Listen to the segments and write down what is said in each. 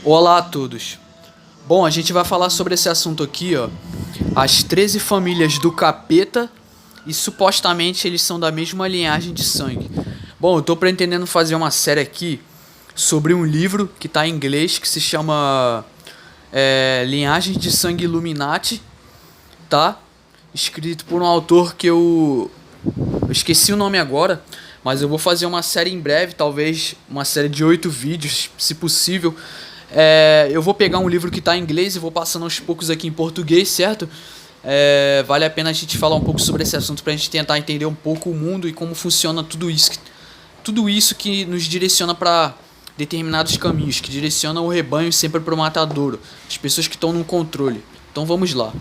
Olá a todos. Bom, a gente vai falar sobre esse assunto aqui, ó. As 13 famílias do capeta e supostamente eles são da mesma linhagem de sangue. Bom, eu tô pretendendo fazer uma série aqui sobre um livro que tá em inglês que se chama Linhagens de Sangue Illuminati, tá? Escrito por um autor que eu esqueci o nome agora, mas eu vou fazer uma série em breve, talvez uma série de 8 vídeos, se possível. Eu vou pegar um livro que está em inglês e vou passando aos poucos aqui em português, certo? Vale a pena a gente falar um pouco sobre esse assunto para a gente tentar entender um pouco o mundo e como funciona tudo isso que nos direciona para determinados caminhos, que direciona o rebanho sempre para o matadouro, as pessoas que estão no controle. Então vamos lá.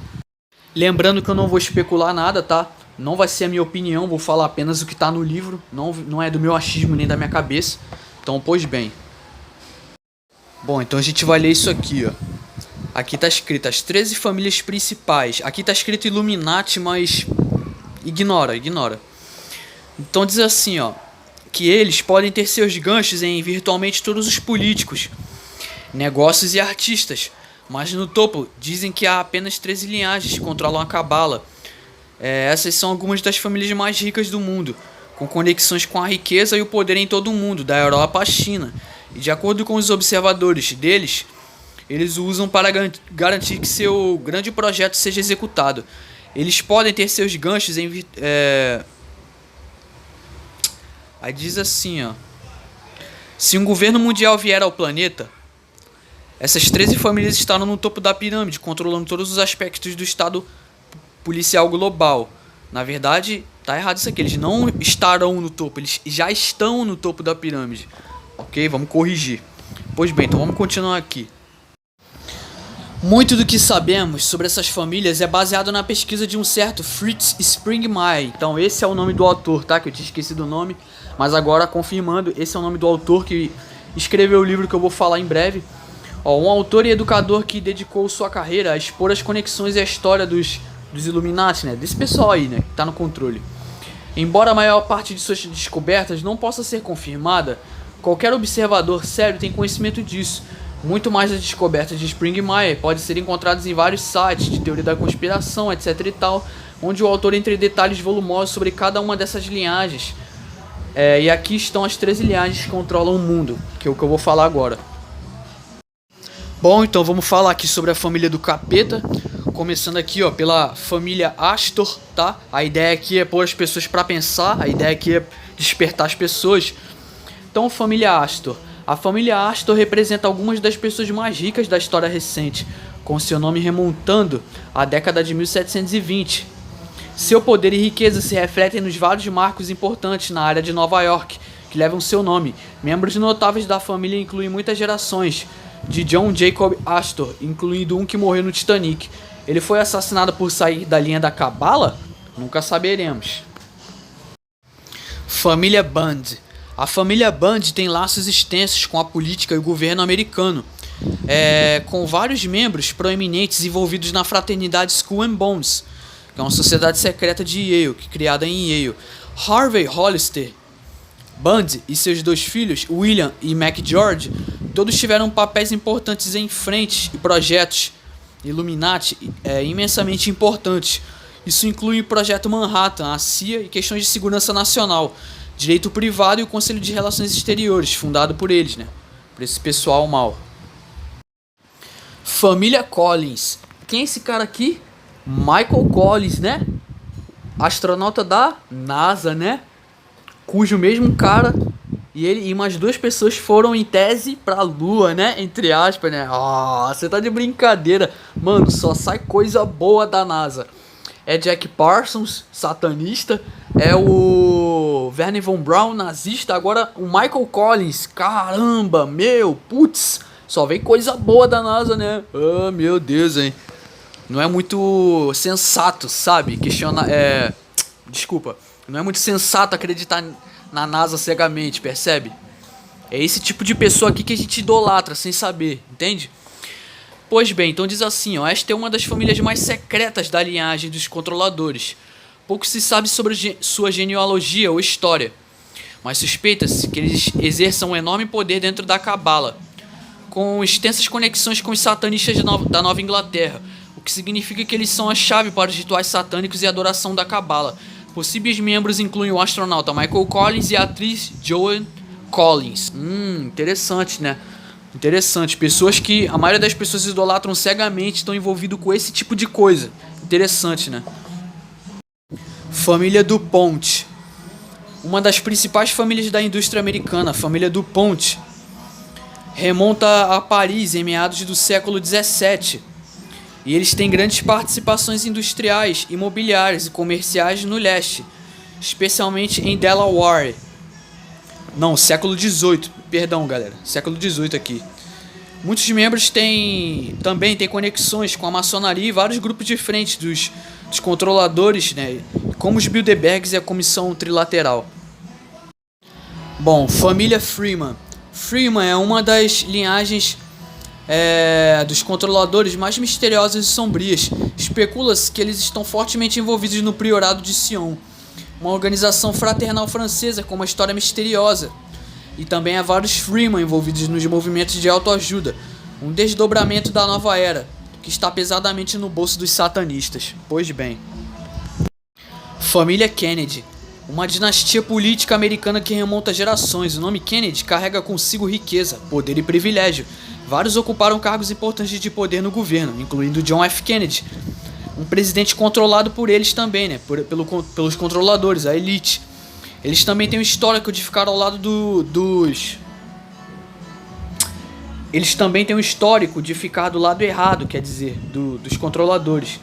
Lembrando que eu não vou especular nada, tá? Não vai ser a minha opinião, vou falar apenas o que está no livro, não é do meu achismo nem da minha cabeça. Então, pois bem. Bom, então a gente vai ler isso aqui, ó. Aqui tá escrito as 13 famílias principais. Aqui tá escrito Illuminati, mas ignora. Então diz assim, ó, que eles podem ter seus ganchos em virtualmente todos os políticos, negócios e artistas. Mas no topo dizem que há apenas 13 linhagens que controlam a cabala. Essas são algumas das famílias mais ricas do mundo, com conexões com a riqueza e o poder em todo o mundo, da Europa à China. E de acordo com os observadores deles, eles o usam para garantir que seu grande projeto seja executado. Eles podem ter seus ganchos em... Aí diz assim, ó. Se um governo mundial vier ao planeta, essas 13 famílias estarão no topo da pirâmide, controlando todos os aspectos do estado policial global. Na verdade, tá errado isso aqui. Eles não estarão no topo, eles já estão no topo da pirâmide. Ok, vamos corrigir. Pois bem, então vamos continuar aqui. Muito do que sabemos sobre essas famílias é baseado na pesquisa de um certo Fritz Springmeier. Então esse é o nome do autor, tá? Que eu tinha esquecido o nome, mas agora confirmando, esse é o nome do autor que escreveu o livro que eu vou falar em breve. Um autor e educador que dedicou sua carreira a expor as conexões e a história dos Illuminati, né? Desse pessoal aí, né? Que tá no controle. Embora a maior parte de suas descobertas não possa ser confirmada, qualquer observador sério tem conhecimento disso. Muito mais das descobertas de Springmeier podem ser encontradas em vários sites de teoria da conspiração, etc e tal, onde o autor entra em detalhes volumosos sobre cada uma dessas linhagens. E aqui estão as 13 linhagens que controlam o mundo, que é o que eu vou falar agora. Bom, então vamos falar aqui sobre a família do capeta, começando aqui, ó, pela família Astor, tá? A ideia aqui é pôr as pessoas para pensar, a ideia aqui é despertar as pessoas. Então, família Astor. A família Astor representa algumas das pessoas mais ricas da história recente, com seu nome remontando à década de 1720. Seu poder e riqueza se refletem nos vários marcos importantes na área de Nova York, que levam seu nome. Membros notáveis da família incluem muitas gerações, de John Jacob Astor, incluindo um que morreu no Titanic. Ele foi assassinado por sair da linha da cabala? Nunca saberemos. Família Bundy. A família Bundy tem laços extensos com a política e o governo americano, com vários membros proeminentes envolvidos na fraternidade Skull and Bones, que é uma sociedade secreta de Yale, criada em Yale. Harvey Hollister Bundy e seus dois filhos, William e McGeorge, todos tiveram papéis importantes em frentes e projetos Illuminati imensamente importantes. Isso inclui o Projeto Manhattan, a CIA e questões de segurança nacional, direito privado e o Conselho de Relações Exteriores, fundado por eles, né? Por esse pessoal mal. Família Collins. Quem é esse cara aqui? Michael Collins, né? Astronauta da NASA, né? Cujo mesmo cara e ele e mais duas pessoas foram em tese pra Lua, né? Entre aspas, né? Você tá de brincadeira. Mano, só sai coisa boa da NASA. É Jack Parsons, satanista. É o Wernher von Braun, nazista. Agora o Michael Collins. Caramba, putz. Só vem coisa boa da NASA, né? Meu Deus, hein? Não é muito sensato, sabe? Desculpa. Não é muito sensato acreditar na NASA cegamente, percebe? É esse tipo de pessoa aqui que a gente idolatra sem saber, entende? Pois bem, então diz assim, ó, esta é uma das famílias mais secretas da linhagem dos controladores. Pouco se sabe sobre sua genealogia ou história, mas suspeita-se que eles exerçam um enorme poder dentro da cabala. com extensas conexões com os satanistas da Nova Inglaterra, o que significa que eles são a chave para os rituais satânicos e adoração da Cabala. Possíveis membros incluem o astronauta Michael Collins e a atriz Joan Collins. Interessante, né? Interessante. Pessoas que a maioria das pessoas idolatram cegamente estão envolvidos com esse tipo de coisa. Interessante, né? Família DuPont. Uma das principais famílias da indústria americana, a família DuPont, remonta a Paris em meados do século XVII. E eles têm grandes participações industriais, imobiliárias e comerciais no leste, especialmente em Delaware. Não, século XVIII, perdão galera, século XVIII aqui. Muitos membros também têm conexões com a maçonaria e vários grupos diferentes dos controladores, né, como os Bilderbergs e a Comissão Trilateral. Bom, família Freeman. Freeman é uma das linhagens dos controladores mais misteriosas e sombrias. Especula-se que eles estão fortemente envolvidos no Priorado de Sion, uma organização fraternal francesa com uma história misteriosa. E também há vários Freeman envolvidos nos movimentos de autoajuda, um desdobramento da nova era, que está pesadamente no bolso dos satanistas. Pois bem. Família Kennedy. Uma dinastia política americana que remonta a gerações. O nome Kennedy carrega consigo riqueza, poder e privilégio. Vários ocuparam cargos importantes de poder no governo, incluindo John F. Kennedy, um presidente controlado por eles também, né? Pelos controladores, a elite. Eles também têm um histórico de ficar ao lado Eles também têm um histórico de ficar do lado errado, quer dizer, dos controladores.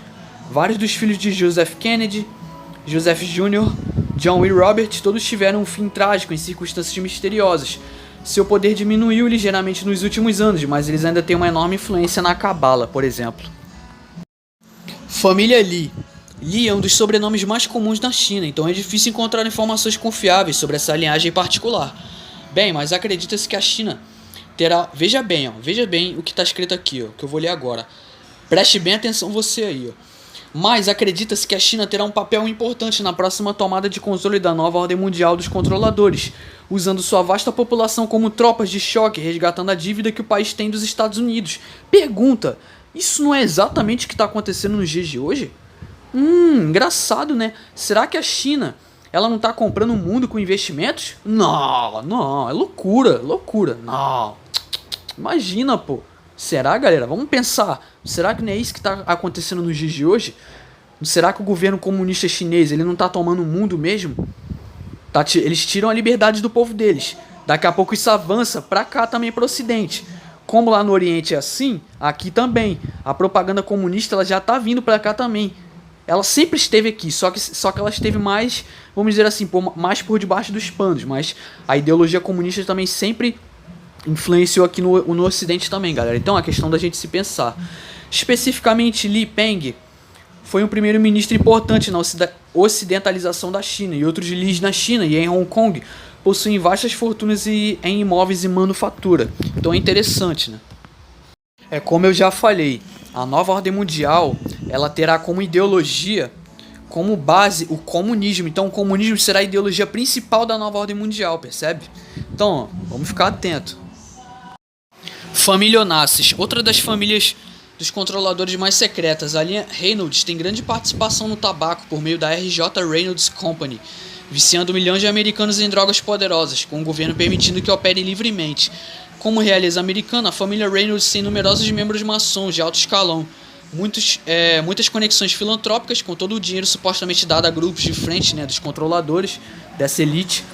Vários dos filhos de Joseph Kennedy, Joseph Jr., John e Robert, todos tiveram um fim trágico em circunstâncias misteriosas. Seu poder diminuiu ligeiramente nos últimos anos, mas eles ainda têm uma enorme influência na Cabala, por exemplo. Família Li. Li é um dos sobrenomes mais comuns na China, então é difícil encontrar informações confiáveis sobre essa linhagem particular. Bem, mas acredita-se que a China terá... Veja bem o que está escrito aqui, ó, que eu vou ler agora. Preste bem atenção você aí, ó. Mas acredita-se que a China terá um papel importante na próxima tomada de controle da nova ordem mundial dos controladores, usando sua vasta população como tropas de choque, resgatando a dívida que o país tem dos Estados Unidos. Pergunta, isso não é exatamente o que está acontecendo nos dias de hoje? Engraçado, né? Será que a China, ela não está comprando o mundo com investimentos? Não, é loucura. Não, imagina, pô. Será, galera? Vamos pensar. Será que não é isso que está acontecendo nos dias de hoje? Será que o governo comunista chinês ele não está tomando o mundo mesmo? Eles tiram a liberdade do povo deles. Daqui a pouco isso avança para cá também, para o Ocidente. Como lá no Oriente é assim, aqui também. A propaganda comunista ela já está vindo para cá também. Ela sempre esteve aqui, só que ela esteve mais, vamos dizer assim, mais por debaixo dos panos. Mas a ideologia comunista também sempre influenciou aqui no Ocidente também, galera. Então a questão da gente se pensar. Especificamente, Li Peng foi um primeiro-ministro importante na ocidentalização da China, e outros Lis na China e em Hong Kong possuem vastas fortunas em imóveis e manufatura. Então é interessante, né? É como eu já falei, a nova ordem mundial ela terá como ideologia, como base, o comunismo. Então o comunismo será a ideologia principal da nova ordem mundial, percebe? Então, vamos ficar atento. Família Onassis, outra das famílias dos controladores mais secretas. A linha Reynolds tem grande participação no tabaco por meio da R.J. Reynolds Company, viciando milhões de americanos em drogas poderosas, com o governo permitindo que operem livremente. Como realeza americana, a família Reynolds tem numerosos membros maçons de alto escalão, muitas conexões filantrópicas com todo o dinheiro supostamente dado a grupos de frente, né, dos controladores, dessa elite,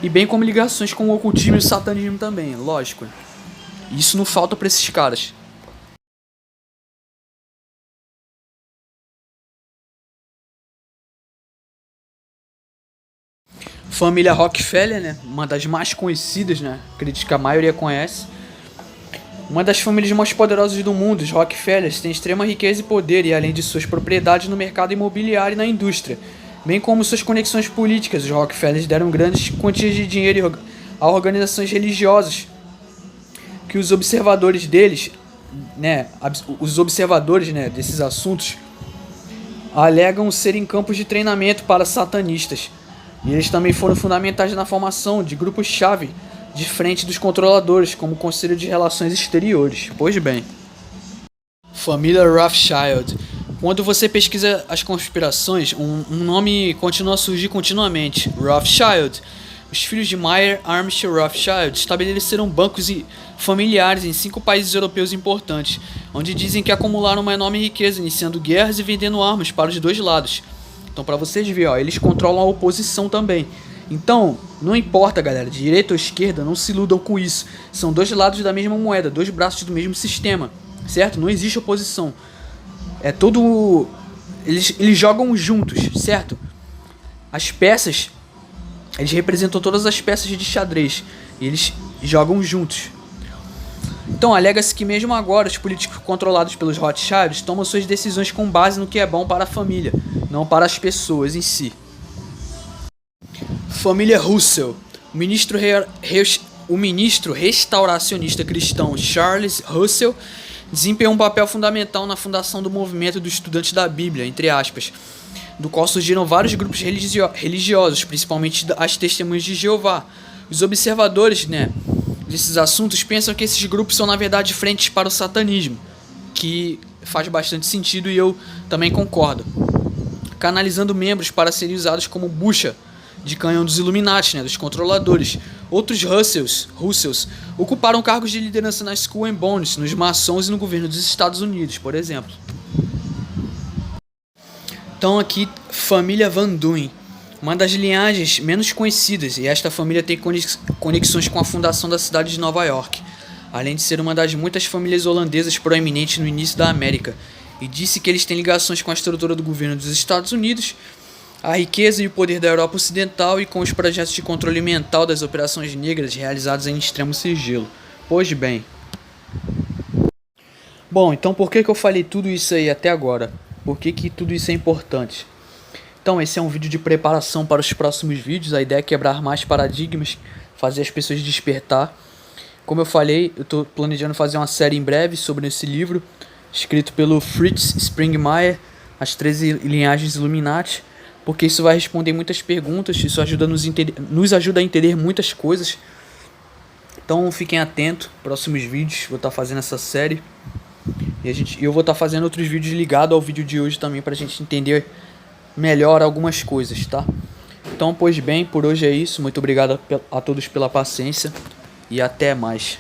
e bem como ligações com o ocultismo e o satanismo também, lógico. Isso não falta para esses caras. Família Rockefeller, né? Uma das mais conhecidas, né? Acredito que a maioria conhece. Uma das famílias mais poderosas do mundo, os Rockefellers têm extrema riqueza e poder, e além de suas propriedades no mercado imobiliário e na indústria, bem como suas conexões políticas, os Rockefellers deram grandes quantias de dinheiro a organizações religiosas, que os observadores deles, né, desses assuntos, alegam serem campos de treinamento para satanistas. E eles também foram fundamentais na formação de grupos-chave de frente dos controladores, como o Conselho de Relações Exteriores. Pois bem. Família Rothschild. Quando você pesquisa as conspirações, um nome continua a surgir continuamente: Rothschild. Os filhos de Mayer Amschel Rothschild estabeleceram bancos familiares em 5 países europeus importantes, onde dizem que acumularam uma enorme riqueza, iniciando guerras e vendendo armas para os dois lados. Então, para vocês verem, ó, eles controlam a oposição também. Então, não importa, galera, direita ou esquerda, não se iludam com isso. São dois lados da mesma moeda, dois braços do mesmo sistema, certo? Não existe oposição. É todo... Eles jogam juntos, certo? As peças... Eles representam todas as peças de xadrez. E eles jogam juntos. Então, alega-se que mesmo agora, os políticos controlados pelos Rothschilds tomam suas decisões com base no que é bom para a família, não para as pessoas em si. Família Russell. O ministro restauracionista cristão Charles Russell desempenhou um papel fundamental na fundação do movimento dos estudantes da Bíblia, entre aspas, do qual surgiram vários grupos religiosos, principalmente as Testemunhas de Jeová. Os observadores, desses assuntos pensam que esses grupos são na verdade frentes para o satanismo, que faz bastante sentido e eu também concordo, canalizando membros para serem usados como bucha de canhão dos Illuminati, dos controladores. Outros Russells ocuparam cargos de liderança na Skull and Bones, nos maçons e no governo dos Estados Unidos, por exemplo. Então aqui, família Van Duyn, uma das linhagens menos conhecidas, e esta família tem conexões com a fundação da cidade de Nova York, além de ser uma das muitas famílias holandesas proeminentes no início da América, e disse que eles têm ligações com a estrutura do governo dos Estados Unidos, a riqueza e o poder da Europa Ocidental e com os projetos de controle mental das operações negras realizados em extremo sigilo. Pois bem. Bom, então por que eu falei tudo isso aí até agora? Por que tudo isso é importante? Então, esse é um vídeo de preparação para os próximos vídeos. A ideia é quebrar mais paradigmas, fazer as pessoas despertar. Como eu falei, eu estou planejando fazer uma série em breve sobre esse livro, escrito pelo Fritz Springmeier, As 13 Linhagens Illuminati, porque isso vai responder muitas perguntas, isso ajuda nos ajuda a entender muitas coisas. Então fiquem atentos, próximos vídeos, vou estar fazendo essa série. E eu vou estar fazendo outros vídeos ligados ao vídeo de hoje também, pra gente entender melhor algumas coisas, tá? Então, pois bem, por hoje é isso. Muito obrigado a todos pela paciência e até mais.